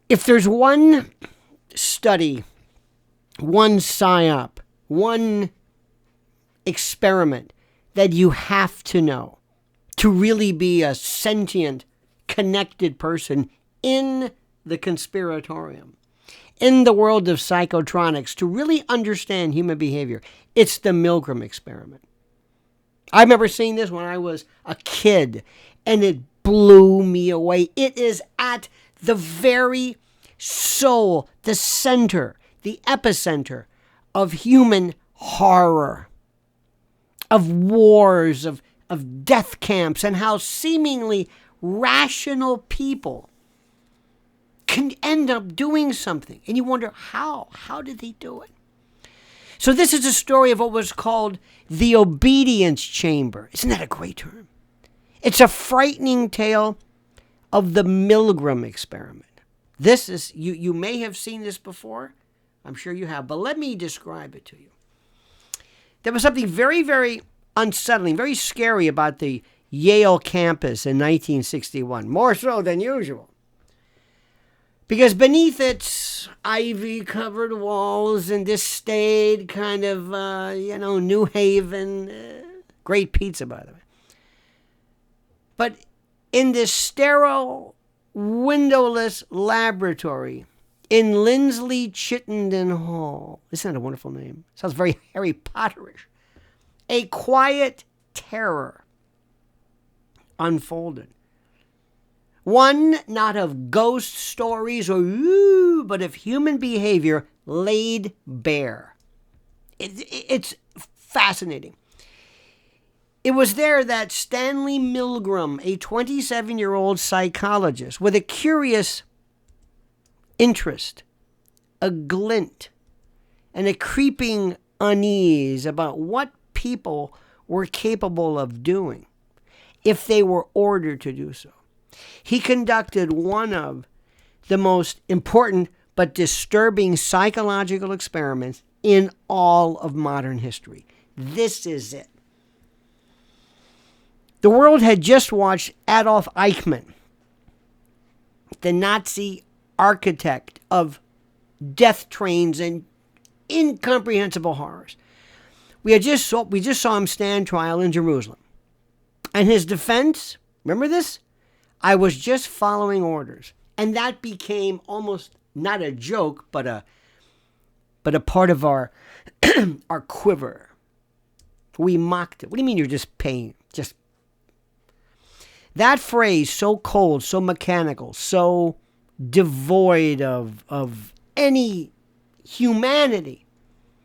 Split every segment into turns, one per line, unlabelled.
If there's one study, one psyop, one experiment that you have to know to really be a sentient, connected person in the conspiratorium, in the world of psychotronics, to really understand human behavior, it's the Milgram experiment. I remember seeing this when I was a kid, and it blew me away. It is at the very soul, the center, the epicenter of human horror, of wars, of death camps, and how seemingly rational people can end up doing something. And you wonder, how? How did they do it? So this is a story of what was called the obedience chamber. Isn't that a great term? It's a frightening tale of the Milgram experiment. This is, you may have seen this before. I'm sure you have, but let me describe it to you. There was something very, very unsettling, very scary about the Yale campus in 1961, more so than usual. Because beneath its ivy-covered walls and this staid kind of, New Haven, great pizza, by the way. But in this sterile, windowless laboratory in Linsly-Chittenden Hall, isn't that a wonderful name? Sounds very Harry Potterish. A quiet terror unfolded. One not of ghost stories but of human behavior laid bare. It's fascinating. It was there that Stanley Milgram, a 27-year-old psychologist with a curious interest, a glint, and a creeping unease about what people were capable of doing if they were ordered to do so. He conducted one of the most important but disturbing psychological experiments in all of modern history. This is it. The world had just watched Adolf Eichmann, the Nazi architect of death trains and incomprehensible horrors. We just saw him stand trial in Jerusalem. And his defense, remember this? I was just following orders. And that became almost not a joke, but a part of our our quiver. We mocked it. What do you mean you're just paying? That phrase, so cold, so mechanical, so devoid of any humanity.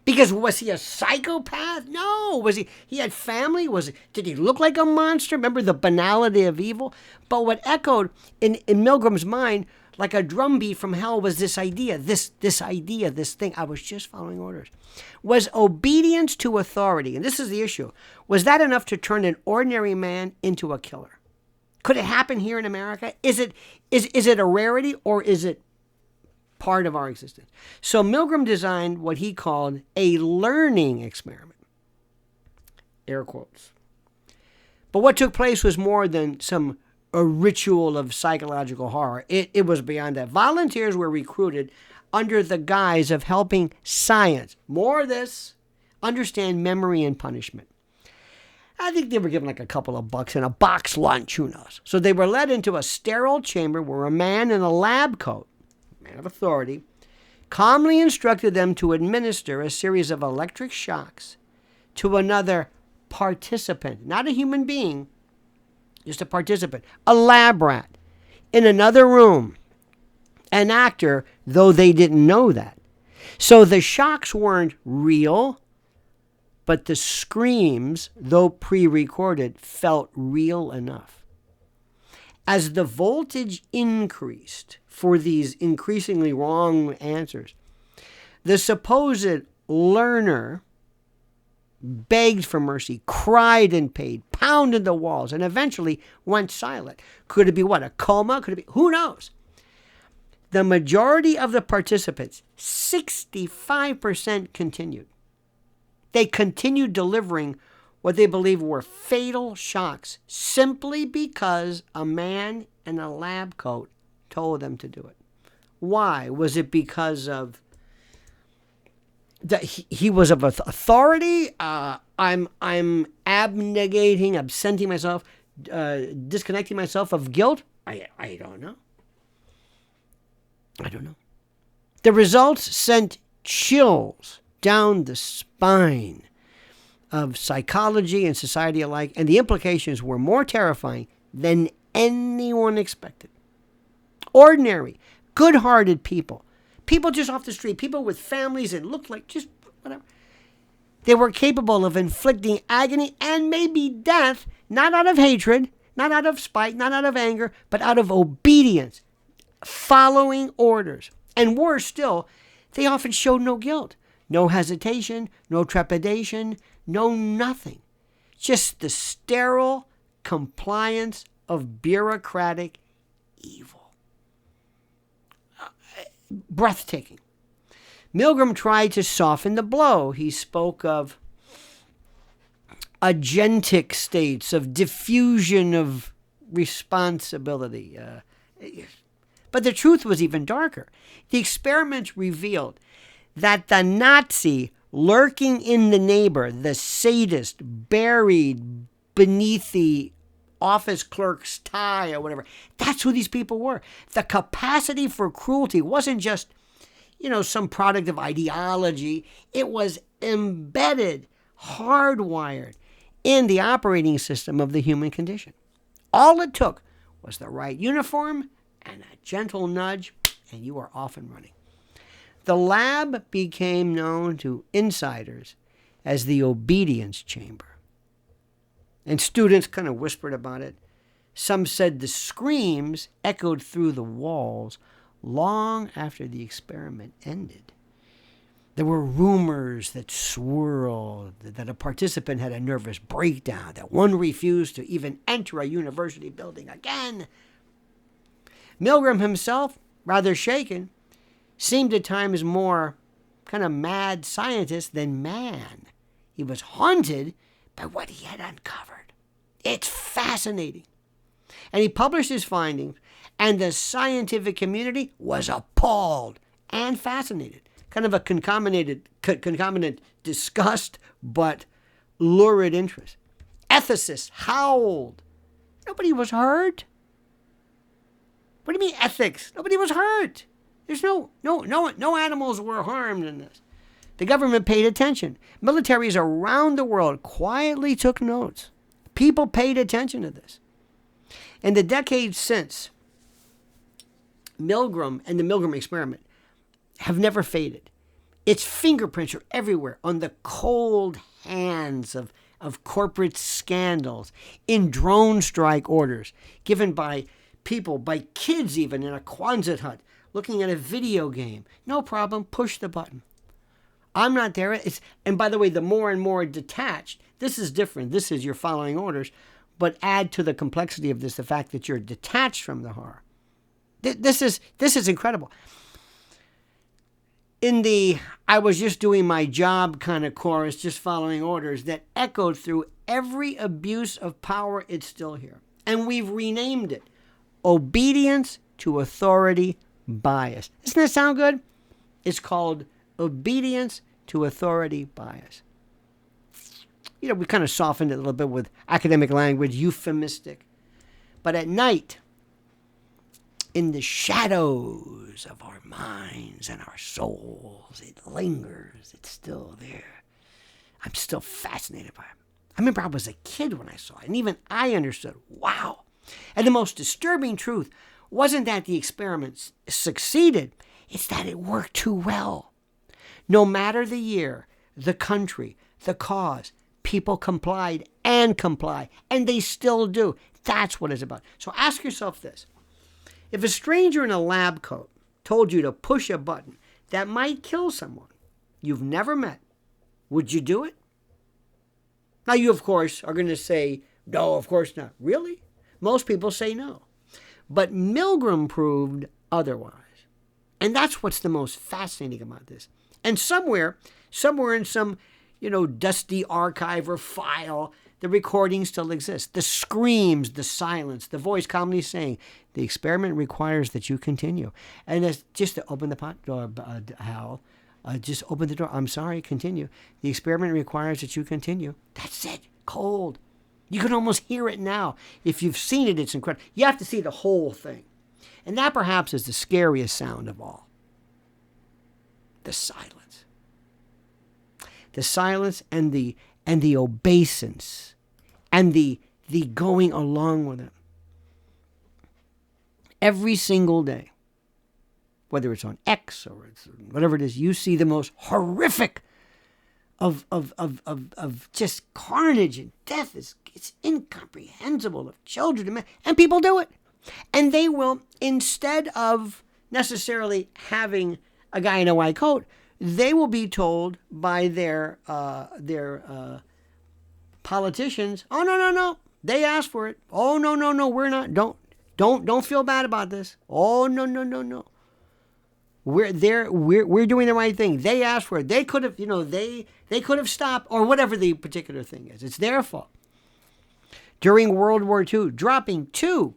Because was he a psychopath? No. He had family? Did he look like a monster? Remember the banality of evil? But what echoed in Milgram's mind like a drumbeat from hell was this idea, this thing. I was just following orders. Was obedience to authority, and this is the issue, was that enough to turn an ordinary man into a killer? Could it happen here in America? Is it a rarity, or is it part of our existence? So Milgram designed what he called a learning experiment. Air quotes. But what took place was more than a ritual of psychological horror. It was beyond that. Volunteers were recruited under the guise of helping science, more of this, understand memory and punishment. I think they were given like a couple of bucks and a box lunch, who knows. So they were led into a sterile chamber where a man in a lab coat, man of authority, calmly instructed them to administer a series of electric shocks to another participant, not a human being, just a participant, a lab rat, in another room, an actor, though they didn't know that. So the shocks weren't real, but the screams, though pre-recorded, felt real enough. As the voltage increased for these increasingly wrong answers, the supposed learner begged for mercy, cried in pain, pounded the walls, and eventually went silent. Could it be what, a coma? Could it be? Who knows? The majority of the participants, 65%, continued. They continued delivering what they believed were fatal shocks simply because a man in a lab coat told them to do it. Why? Was it because of that he was of authority? I'm abnegating, absenting myself, disconnecting myself of guilt? I don't know. I don't know. The results sent chills down the spine of psychology and society alike, and the implications were more terrifying than anyone expected. Ordinary, good-hearted people just off the street, people with families that looked like just whatever, they were capable of inflicting agony and maybe death, not out of hatred, not out of spite, not out of anger, but out of obedience, following orders. And worse still, they often showed no guilt, no hesitation, no trepidation, no nothing. Just the sterile compliance of bureaucratic evil. Breathtaking. Milgram tried to soften the blow. He spoke of agentic states, of diffusion of responsibility. But the truth was even darker. The experiments revealed that the Nazi lurking in the neighbor, the sadist buried beneath the office clerk's tie or whatever, that's who these people were. The capacity for cruelty wasn't just, some product of ideology. It was embedded, hardwired in the operating system of the human condition. All it took was the right uniform and a gentle nudge, and you are off and running. The lab became known to insiders as the obedience chamber. And students kind of whispered about it. Some said the screams echoed through the walls long after the experiment ended. There were rumors that swirled that a participant had a nervous breakdown, that one refused to even enter a university building again. Milgram himself, rather shaken, seemed at times more kind of mad scientist than man. He was haunted by what he had uncovered. It's fascinating. And he published his findings, and the scientific community was appalled and fascinated. Kind of a concomitant disgust, but lurid interest. Ethicists howled. Nobody was hurt. What do you mean ethics? Nobody was hurt. There's no animals were harmed in this. The government paid attention. Militaries around the world quietly took notes. People paid attention to this. In the decades since, Milgram and the Milgram experiment have never faded. Its fingerprints are everywhere on the cold hands of corporate scandals, in drone strike orders given by people, by kids even, in a Quonset hut, looking at a video game. No problem, push the button. I'm not there. And by the way, the more and more detached, this is different. This is you're following orders, but add to the complexity of this the fact that you're detached from the horror. This is incredible. In the I was just doing my job kind of chorus, just following orders, that echoed through every abuse of power, it's still here. And we've renamed it obedience to authority bias. Doesn't that sound good? It's called obedience to authority bias. We kind of softened it a little bit with academic language, euphemistic. But at night, in the shadows of our minds and our souls, it lingers. It's still there. I'm still fascinated by it. I remember I was a kid when I saw it, and even I understood, wow. And the most disturbing truth wasn't that the experiment succeeded, it's that it worked too well. No matter the year, the country, the cause, people complied and comply, and they still do. That's what it's about. So ask yourself this. If a stranger in a lab coat told you to push a button that might kill someone you've never met, would you do it? Now you, of course, are going to say, no, of course not. Really? Most people say no. But Milgram proved otherwise. And that's what's the most fascinating about this. And somewhere in some, dusty archive or file, The recording still exists. The screams, the silence, the voice calmly saying, the experiment requires that you continue. And it's just to open the pot door, Hal. Just open the door. I'm sorry, continue. The experiment requires that you continue. That's it. Cold. You can almost hear it now. If you've seen it, it's incredible. You have to see the whole thing. And that perhaps is the scariest sound of all. The silence. The silence and the obeisance and the going along with it. Every single day, whether it's on X or it's whatever it is, you see the most horrific of just carnage and death. It's incomprehensible of children and men, and people do it. And they will, instead of necessarily having a guy in a white coat, they will be told by their politicians, oh, no, they asked for it. Oh, no, we're not. Don't feel bad about this. Oh, no. We're doing the right thing. They asked for it. They could have, they could have stopped, or whatever the particular thing is. It's their fault. During World War II, dropping 2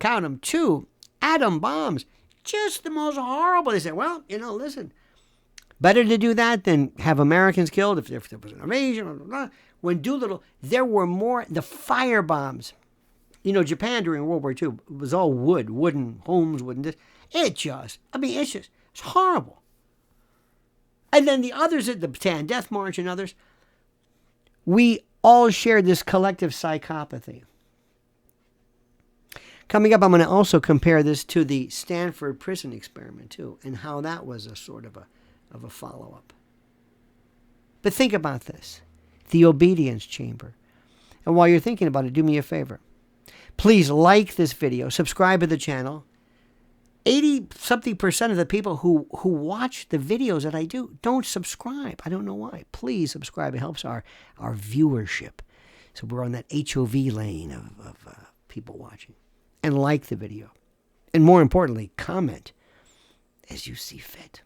atom bombs. Just the most horrible. They said, well, listen, better to do that than have Americans killed if there was an invasion. Blah, blah, blah. When Doolittle, there were more, the fire bombs. Japan during World War II was all wooden homes, it's horrible. And then the others, the Bataan Death March and others, we all shared this collective psychopathy. Coming up, I'm going to also compare this to the Stanford prison experiment, too, and how that was a sort of a follow-up. But think about this, the obedience chamber. And while you're thinking about it, do me a favor. Please like this video, subscribe to the channel. 80-something% of the people who watch the videos that I do don't subscribe. I don't know why. Please subscribe. It helps our viewership. So we're on that HOV lane of people watching. And like the video. And more importantly, comment as you see fit.